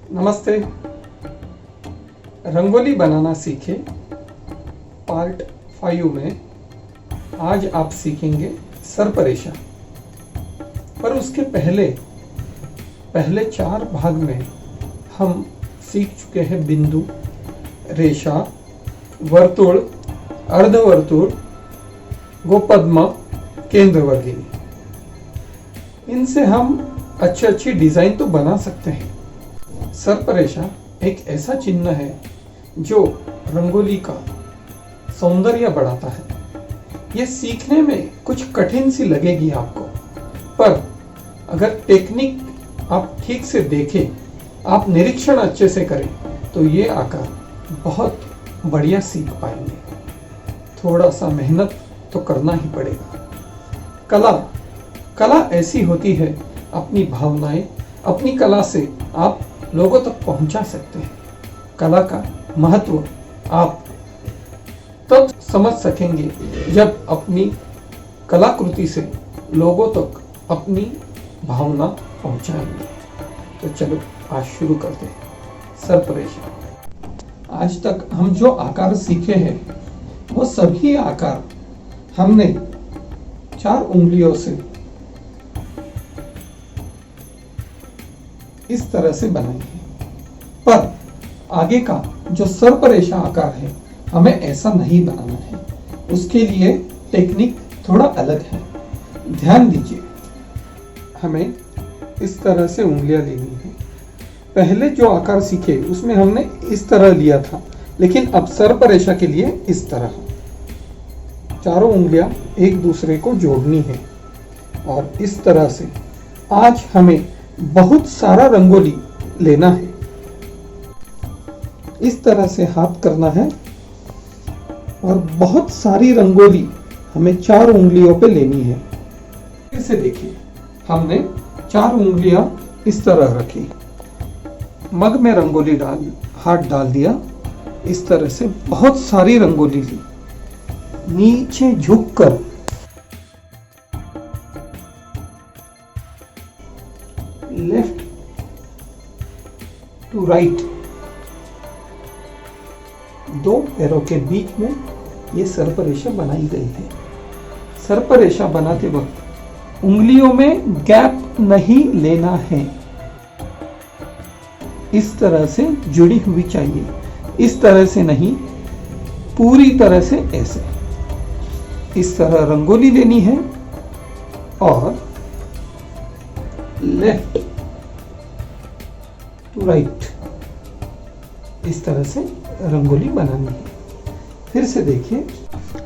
नमस्ते। रंगोली बनाना सीखे पार्ट 5 में आज आप सीखेंगे सरपरेशा। पर उसके पहले 4 भाग में हम सीख चुके हैं बिंदु, रेशा, वर्तुल, अर्धवर्तुल, गोपद्म, केंद्रवर्गिनी। इनसे हम अच्छी डिजाइन तो बना सकते हैं। सरपरेशा एक ऐसा चिन्ह है जो रंगोली का सौंदर्य बढ़ाता है। यह सीखने में कुछ कठिन सी लगेगी आपको, पर अगर टेक्निक आप ठीक से देखें, आप निरीक्षण अच्छे से करें तो ये आकार बहुत बढ़िया सीख पाएंगे। थोड़ा सा मेहनत तो करना ही पड़ेगा। कला ऐसी होती है, अपनी भावनाएं, अपनी कला से आप लोगों तक पहुंचा सकते हैं। कला का महत्व आप तब समझ सकेंगे जब अपनी कलाकृति से लोगों तक अपनी भावना पहुंचाएंगे। तो चलो आज शुरू करते हैं। सरपरेशा। आज तक हम जो आकार सीखे हैं वो सभी आकार हमने 4 उंगलियों से इस तरह से बनाई है, पर आगे का जो सरपरेशा आकार है हमें ऐसा नहीं बनाना है। उसके लिए टेक्निक थोड़ा अलग है। ध्यान दीजिए, हमें इस तरह से उंगलियां लेनी है। पहले जो आकार सीखे उसमें हमने इस तरह लिया था, लेकिन अब सरपरेशा के लिए इस तरह 4 उंगलियां एक दूसरे को जोड़नी है और इस तरह से आज हमें बहुत सारा रंगोली लेना है। इस तरह से हाथ करना है और बहुत सारी रंगोली हमें 4 उंगलियों पे लेनी है। फिर से देखिए, हमने 4 उंगलियां इस तरह रखी, मग में रंगोली हाथ डाल दिया, इस तरह से बहुत सारी रंगोली ली। नीचे झुककर लेफ्ट टू राइट, 2 पैरों के बीच में ये सरपरेशा बनाई गई है। सरपरेशा बनाते वक्त उंगलियों में गैप नहीं लेना है। इस तरह से जुड़ी हुई चाहिए, इस तरह से नहीं, पूरी तरह से ऐसे। इस तरह रंगोली लेनी है और लेफ्ट टू राइट इस तरह से रंगोली बनानी है। फिर से देखिए,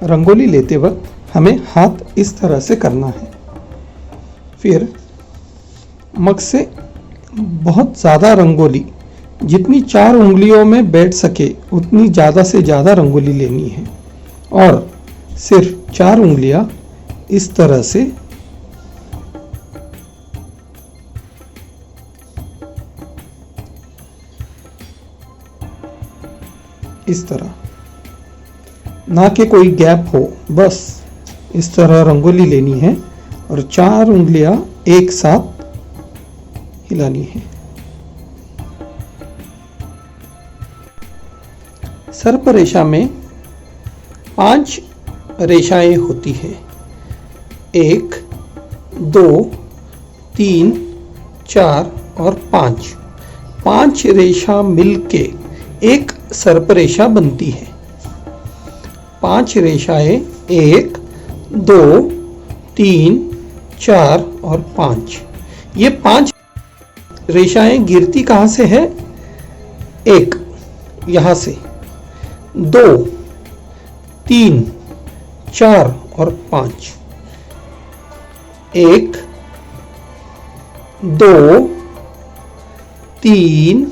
रंगोली लेते वक्त हमें हाथ इस तरह से करना है। फिर मग से बहुत ज़्यादा रंगोली, जितनी 4 उंगलियों में बैठ सके उतनी ज़्यादा से ज़्यादा रंगोली लेनी है और सिर्फ 4 उंगलियां इस तरह से इस तरह, ना कि कोई गैप हो, बस इस तरह रंगोली लेनी है और 4 उंगलियां एक साथ हिलानी है। सरपरेशा में 5 रेशाएं होती है। 1, 2, 3, 4 और 5। 5 रेशा मिलके एक सरपरेशा बनती है। 5 रेशाएं 1, 2, 3, 4 और 5। ये 5 रेशाएं गिरती कहां से है? 1 यहां से, 2, 3, 4 और 5। 1, 2, 3,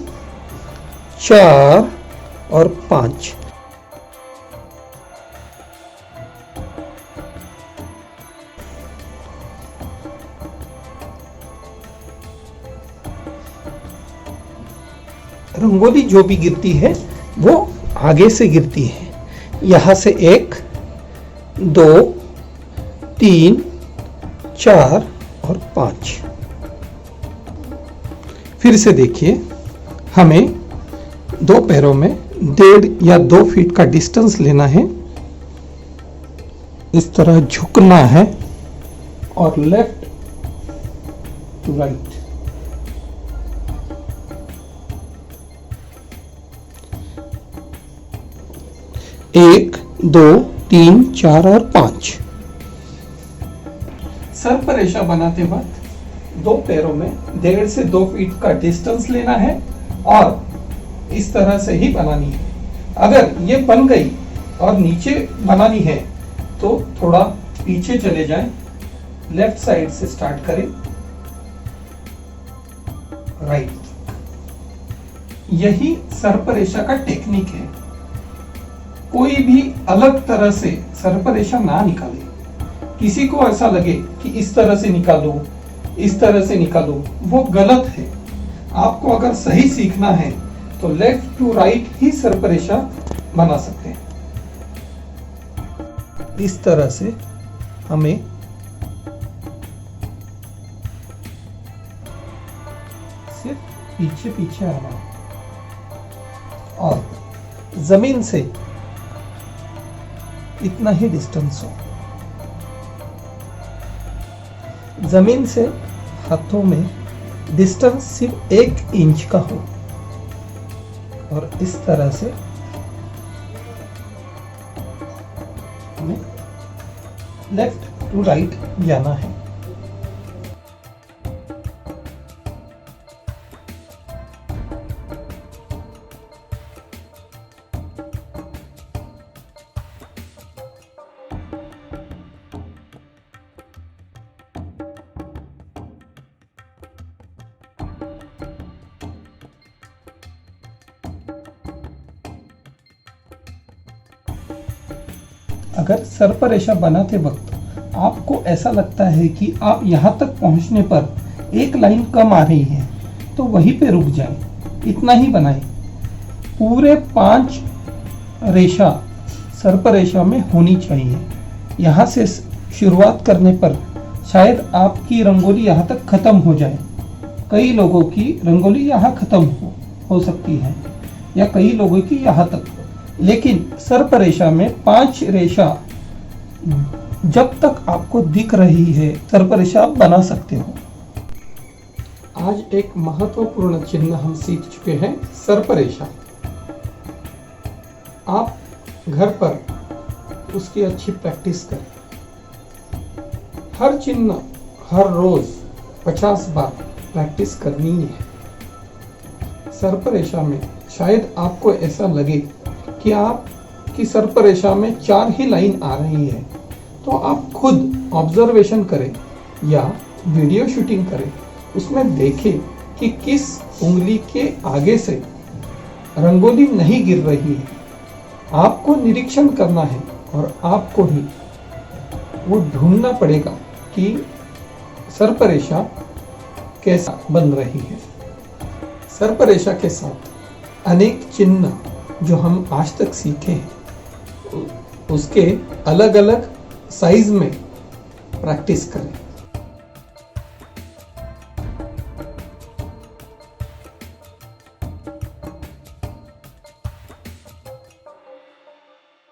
4 और 5। रंगोली जो भी गिरती है वो आगे से गिरती है। यहां से 1, 2, 3, 4 और 5। फिर से देखिए, हमें दो पैरों में 1.5 या 2 फीट का डिस्टेंस लेना है। इस तरह झुकना है और लेफ्ट टू राइट। एक, 2, 3, 4 और 5। सर्प रेखा बनाते वक्त दो पैरों में 1.5 से 2 फीट का डिस्टेंस लेना है और इस तरह से ही बनानी है। अगर ये बन गई और नीचे बनानी है तो थोड़ा पीछे चले जाएं, लेफ्ट साइड से स्टार्ट करें, राइट। यही सर्प रेखा का टेक्निक है। कोई भी अलग तरह से सर्प रेखा ना निकाले। किसी को ऐसा लगे कि इस तरह से निकालो, इस तरह से निकालो, वो गलत है। आपको अगर सही सीखना है तो लेफ्ट टू राइट ही सर्प रेखा बना सकते हैं। इस तरह से हमें सिर्फ पीछे पीछे आना है और जमीन से इतना ही डिस्टेंस हो। जमीन से हाथों में डिस्टेंस सिर्फ 1 इंच का हो और इस तरह से हमें लेफ्ट टू राइट जाना है। अगर सर्प रेखा बनाते वक्त आपको ऐसा लगता है कि आप यहाँ तक पहुँचने पर एक लाइन कम आ रही है तो वहीं पे रुक जाएं, इतना ही बनाएं। पूरे 5 रेखा सर्प रेखा में होनी चाहिए। यहाँ से शुरुआत करने पर शायद आपकी रंगोली यहाँ तक खत्म हो जाए। कई लोगों की रंगोली यहाँ खत्म हो सकती है या कई लोगों की यहाँ तक, लेकिन सर्प रेखा में 5 रेखा जब तक आपको दिख रही है सर्प रेखा आप बना सकते हो। आज एक महत्वपूर्ण चिन्ह हम सीख चुके हैं, सर्प रेखा। आप घर पर उसकी अच्छी प्रैक्टिस करें। हर चिन्ह हर रोज 50 बार प्रैक्टिस करनी है। सर्प रेखा में शायद आपको ऐसा लगे कि आपकी सर्प रेखा में 4 ही लाइन आ रही है, तो आप खुद ऑब्जर्वेशन करें या वीडियो शूटिंग करें। उसमें देखें कि किस उंगली के आगे से रंगोली नहीं गिर रही है। आपको निरीक्षण करना है और आपको ही वो ढूंढना पड़ेगा कि सर्प रेखा कैसा बन रही है। सर्प रेखा के साथ अनेक चिन्ह जो हम आज तक सीखे हैं उसके अलग अलग साइज में प्रैक्टिस करें।